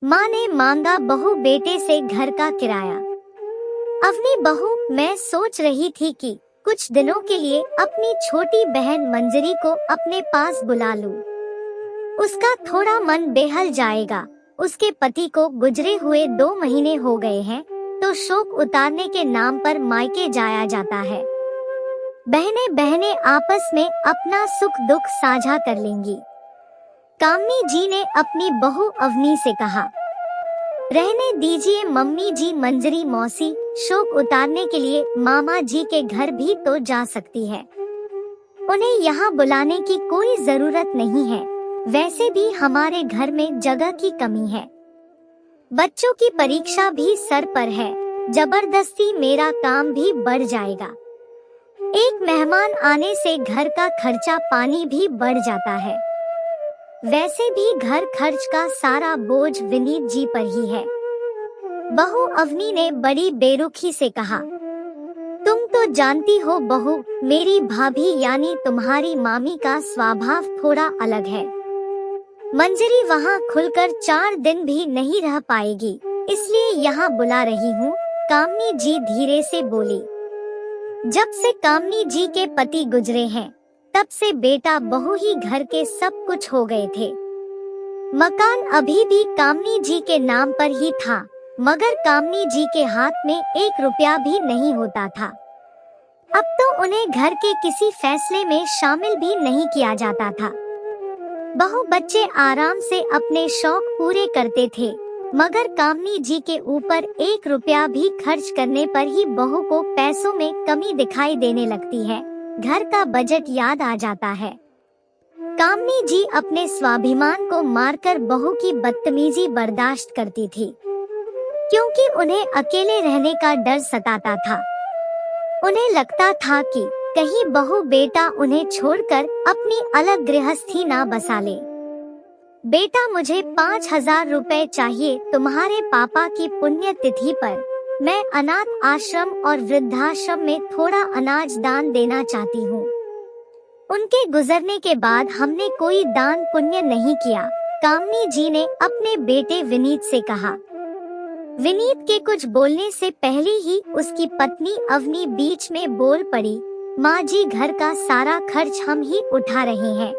माँ ने मांगा बहू बेटे से घर का किराया। अवनी बहू, मैं सोच रही थी कि कुछ दिनों के लिए अपनी छोटी बहन मंजरी को अपने पास बुला लूं। उसका थोड़ा मन बेहल जाएगा। उसके पति को गुजरे हुए 2 महीने हो गए हैं, तो शोक उतारने के नाम पर मायके जाया जाता है। बहनें बहनें आपस में अपना सुख दुख साझा कर लेंगी। कामनी जी ने अपनी बहू अवनी से कहा, रहने दीजिए मम्मी जी, मंजरी मौसी शोक उतारने के लिए मामा जी के घर भी तो जा सकती है। उन्हें यहाँ बुलाने की कोई जरूरत नहीं है। वैसे भी हमारे घर में जगह की कमी है। बच्चों की परीक्षा भी सर पर है। जबरदस्ती मेरा काम भी बढ़ जाएगा। एक मेहमान आने से घर का खर्चा पानी भी बढ़ जाता है। वैसे भी घर खर्च का सारा बोझ विनीत जी पर ही है। बहू अवनी ने बड़ी बेरुखी से कहा, तुम तो जानती हो बहू, मेरी भाभी यानी तुम्हारी मामी का स्वभाव थोड़ा अलग है। मंजरी वहाँ खुलकर 4 दिन भी नहीं रह पाएगी, इसलिए यहाँ बुला रही हूँ, कामनी जी धीरे से बोली। जब से कामनी जी के पति गुजरे हैं, तब से बेटा बहू ही घर के सब कुछ हो गए थे। मकान अभी भी कामनी जी के नाम पर ही था, मगर कामनी जी के हाथ में 1 रुपया भी नहीं होता था। अब तो उन्हें घर के किसी फैसले में शामिल भी नहीं किया जाता था। बहू बच्चे आराम से अपने शौक पूरे करते थे, मगर कामनी जी के ऊपर 1 रुपया भी खर्च करने पर ही बहू को पैसों में कमी दिखाई देने लगती है। घर का बजट याद आ जाता है। कामनी जी अपने स्वाभिमान को मारकर बहू की बदतमीजी बर्दाश्त करती थी, क्योंकि उन्हें अकेले रहने का डर सताता था। उन्हें लगता था कि कहीं बहू बेटा उन्हें छोड़कर अपनी अलग गृहस्थी ना बसा ले। बेटा, मुझे 5,000 रुपए चाहिए। तुम्हारे पापा की पुण्यतिथि पर मैं अनाथ आश्रम और वृद्धाश्रम में थोड़ा अनाज दान देना चाहती हूँ। उनके गुजरने के बाद हमने कोई दान पुण्य नहीं किया, कामनी जी ने अपने बेटे विनीत से कहा। विनीत के कुछ बोलने से पहले ही उसकी पत्नी अवनी बीच में बोल पड़ी, माँ जी, घर का सारा खर्च हम ही उठा रहे हैं।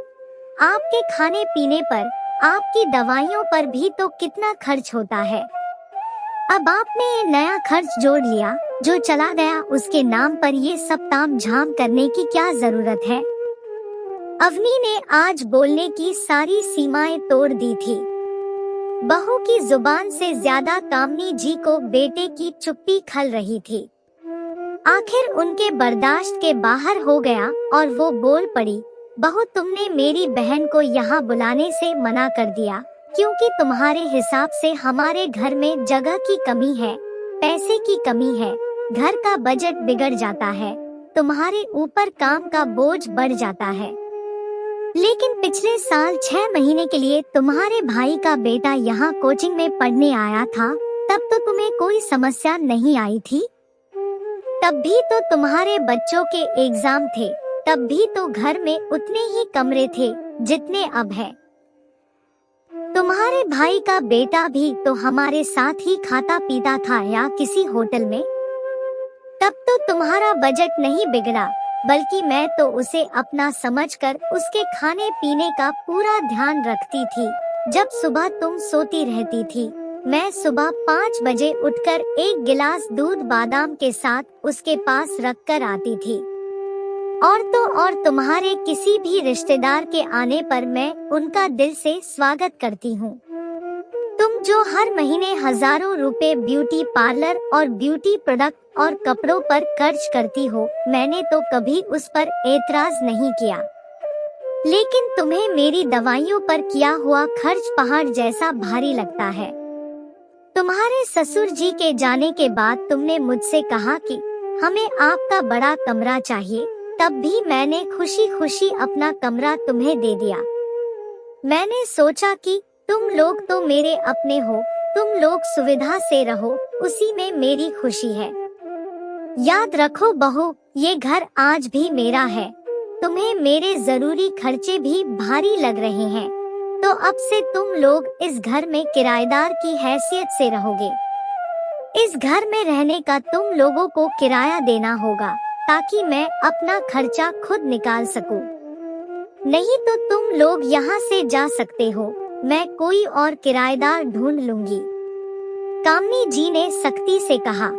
आपके खाने पीने पर, आपकी दवाइयों पर भी तो कितना खर्च होता है। अब आपने ये नया खर्च जोड़ लिया, जो चला गया उसके नाम पर ये सब ताम झाम करने की क्या जरूरत है। अवनी ने आज बोलने की सारी सीमाएं तोड़ दी थी। बहू की जुबान से ज्यादा कामनी जी को बेटे की चुप्पी खल रही थी। आखिर उनके बर्दाश्त के बाहर हो गया और वो बोल पड़ी, बहू, तुमने मेरी बहन को यहाँ बुलाने से मना कर दिया, क्योंकि तुम्हारे हिसाब से हमारे घर में जगह की कमी है, पैसे की कमी है, घर का बजट बिगड़ जाता है, तुम्हारे ऊपर काम का बोझ बढ़ जाता है। लेकिन पिछले साल 6 महीने के लिए तुम्हारे भाई का बेटा यहाँ कोचिंग में पढ़ने आया था, तब तो तुम्हें कोई समस्या नहीं आई थी। तब भी तो तुम्हारे बच्चों के एग्जाम थे, तब भी तो घर में उतने ही कमरे थे जितने अब है। तुम्हारे भाई का बेटा भी तो हमारे साथ ही खाता पीता था या किसी होटल में। तब तो तुम्हारा बजट नहीं बिगड़ा, बल्कि मैं तो उसे अपना समझकर उसके खाने पीने का पूरा ध्यान रखती थी। जब सुबह तुम सोती रहती थी, मैं सुबह 5 बजे उठकर 1 गिलास दूध बादाम के साथ उसके पास रख कर आती थी। और तो और तुम्हारे किसी भी रिश्तेदार के आने पर मैं उनका दिल से स्वागत करती हूँ। तुम जो हर महीने हजारों रुपए ब्यूटी पार्लर और ब्यूटी प्रोडक्ट और कपड़ों पर खर्च करती हो, मैंने तो कभी उस पर एतराज नहीं किया। लेकिन तुम्हें मेरी दवाइयों पर किया हुआ खर्च पहाड़ जैसा भारी लगता है। तुम्हारे ससुर जी के जाने के बाद तुमने मुझसे कहा कि हमें आपका बड़ा कमरा चाहिए, तब भी मैंने खुशी खुशी अपना कमरा तुम्हें दे दिया। मैंने सोचा कि तुम लोग तो मेरे अपने हो, तुम लोग सुविधा से रहो, उसी में मेरी खुशी है। याद रखो बहू, ये घर आज भी मेरा है। तुम्हें मेरे जरूरी खर्चे भी भारी लग रहे हैं, तो अब से तुम लोग इस घर में किराएदार की हैसियत से रहोगे। इस घर में रहने का तुम लोगों को किराया देना होगा ताकि मैं अपना खर्चा खुद निकाल सकूं। नहीं तो तुम लोग यहाँ से जा सकते हो, मैं कोई और किराएदार ढूंढ लूंगी। कामनी जी ने सख्ती से कहा।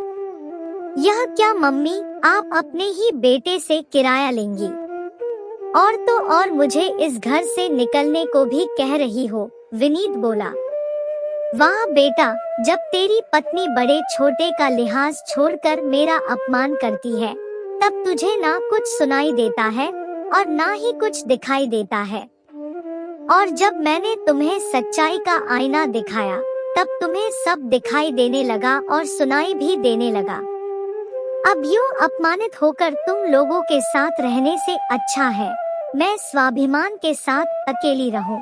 यह क्या मम्मी, आप अपने ही बेटे से किराया लेंगी और तो और मुझे इस घर से निकलने को भी कह रही हो, विनीत बोला। वाह बेटा, जब तेरी पत्नी बड़े छोटे का लिहाज छोड़कर मेरा अपमान करती है तब तुझे ना कुछ सुनाई देता है और ना ही कुछ दिखाई देता है। और जब मैंने तुम्हें सच्चाई का आईना दिखाया तब तुम्हें सब दिखाई देने लगा और सुनाई भी देने लगा। अब यूं अपमानित होकर तुम लोगों के साथ रहने से अच्छा है मैं स्वाभिमान के साथ अकेली रहूं।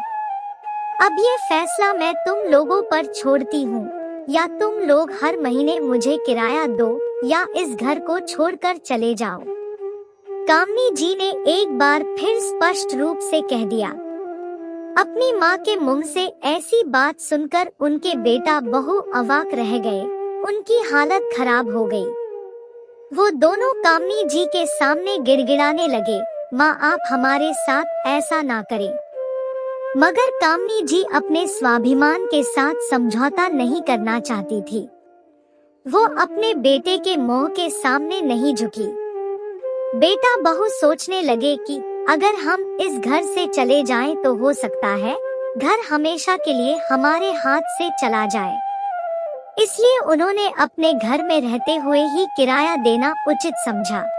अब ये फैसला मैं तुम लोगों पर छोड़ती हूँ, या तुम लोग हर महीने मुझे किराया दो या इस घर को छोड़कर चले जाओ। कामनी जी ने एक बार फिर स्पष्ट रूप से कह दिया। अपनी माँ के मुंह से ऐसी बात सुनकर उनके बेटा बहू अवाक रह गए। उनकी हालत खराब हो गई। वो दोनों कामनी जी के सामने गिड़गिड़ाने लगे, माँ आप हमारे साथ ऐसा ना करें। मगर कामनी जी अपने स्वाभिमान के साथ समझौता नहीं करना चाहती थी। वो अपने बेटे के मोह के सामने नहीं झुकी। बेटा बहू सोचने लगे कि अगर हम इस घर से चले जाएं तो हो सकता है घर हमेशा के लिए हमारे हाथ से चला जाए। इसलिए उन्होंने अपने घर में रहते हुए ही किराया देना उचित समझा।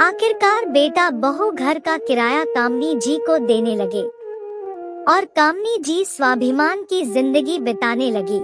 आखिरकार बेटा बहू घर का किराया कामनी जी को देने लगे और कामनी जी स्वाभिमान की जिंदगी बिताने लगी।